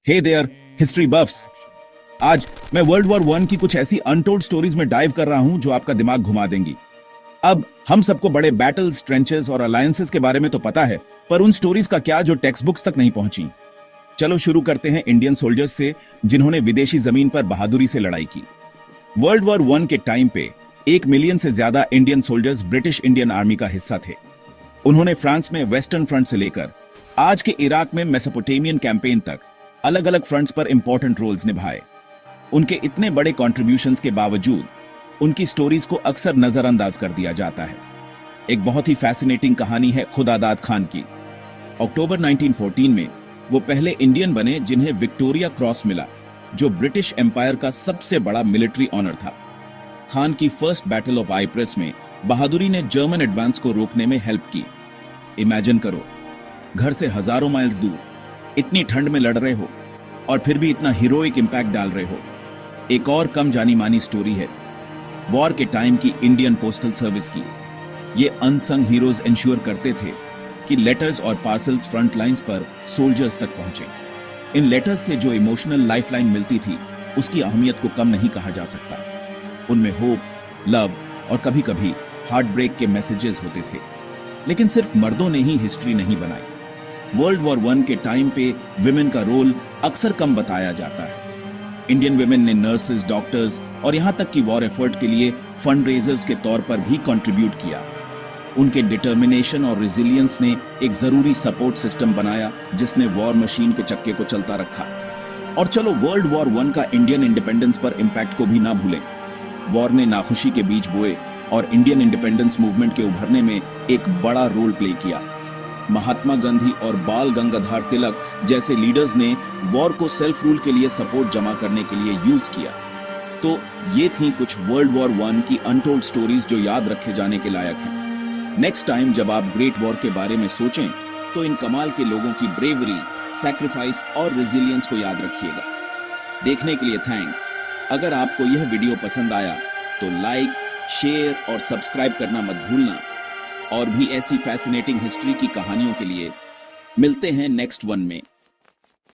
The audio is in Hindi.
Hey there history बफ्स। आज मैं वर्ल्ड वॉर वन की कुछ ऐसी अनटोल्ड स्टोरीज में डाइव कर रहा हूं जो आपका दिमाग घुमा देंगी। अब हम सबको बड़े बैटल्स, ट्रेंचेस और अलायंसेस के बारे में तो पता है, पर उन स्टोरीज का क्या जो टेक्स्ट बुक्स तक नहीं पहुंची। चलो शुरू करते हैं इंडियन सोल्जर्स से, जिन्होंने विदेशी जमीन पर बहादुरी से लड़ाई की। वर्ल्ड वॉर वन के टाइम पे 1 मिलियन से ज्यादा Indian soldiers British Indian army का हिस्सा थे। उन्होंने फ्रांस में वेस्टर्न फ्रंट से लेकर आज के इराक में मेसोपोटामियन कैंपेन तक अलग अलग फ्रंट्स पर इंपॉर्टेंट रोल्स निभाए। उनके इतने बड़े कॉन्ट्रीब्यूशंस के बावजूद उनकी स्टोरीज को अक्सर नजरअंदाज कर दिया जाता है। एक बहुत ही फैसिनेटिंग कहानी है खुदादाद खान की। अक्टूबर 1914 में वो पहले इंडियन बने जिन्हें विक्टोरिया क्रॉस मिला, जो ब्रिटिश एम्पायर का सबसे बड़ा मिलिट्री ऑनर था। खान की फर्स्ट बैटल ऑफ आइप्रेस में बहादुरी ने जर्मन एडवांस को रोकने में हेल्प की। इमेजिन करो, घर से हजारों माइल्स दूर इतनी ठंड में लड़ रहे हो और फिर भी इतना हीरोइक इंपैक्ट डाल रहे हो। एक और कम जानी मानी स्टोरी है वॉर के टाइम की इंडियन पोस्टल सर्विस की। ये अनसंग हीरोज इंश्योर करते थे कि लेटर्स और पार्सल्स फ्रंट लाइंस पर सोल्जर्स तक पहुंचे। इन लेटर्स से जो इमोशनल लाइफलाइन मिलती थी, उसकी अहमियत को कम नहीं कहा जा सकता। उनमें होप, लव और कभी कभी हार्ट ब्रेक के मैसेजेस होते थे। लेकिन सिर्फ मर्दों ने ही हिस्ट्री नहीं बनाई। वर्ल्ड वॉर वन के टाइम पे विमेन का रोल अक्सर कम बताया जाता है। इंडियन विमेन ने नर्सेज, डॉक्टर्स और यहां तक कि वॉर एफर्ट के लिए फंड रेजर्स के तौर पर भी कंट्रीब्यूट किया। उनके डिटर्मिनेशन और रेजिलियंस ने एक जरूरी सपोर्ट सिस्टम बनाया, जिसने वॉर मशीन के चक्के को चलता रखा। और चलो वर्ल्ड वॉर वन का इंडियन इंडिपेंडेंस पर इंपैक्ट को भी ना भूलें। वॉर ने नाखुशी के बीज बोए और इंडियन इंडिपेंडेंस मूवमेंट के उभरने में एक बड़ा रोल प्ले किया। महात्मा गांधी और बाल गंगाधर तिलक जैसे लीडर्स ने वॉर को सेल्फ रूल के लिए सपोर्ट जमा करने के लिए यूज किया। तो ये थी कुछ वर्ल्ड वॉर वन की अनटोल्ड स्टोरीज जो याद रखे जाने के लायक हैं। नेक्स्ट टाइम जब आप ग्रेट वॉर के बारे में सोचें, तो इन कमाल के लोगों की ब्रेवरी, सैक्रिफाइस और रेजिलियंस को याद रखिएगा। देखने के लिए थैंक्स। अगर आपको यह वीडियो पसंद आया तो लाइक, शेयर और सब्सक्राइब करना मत भूलना। और भी ऐसी फैसिनेटिंग हिस्ट्री की कहानियों के लिए मिलते हैं नेक्स्ट वन में।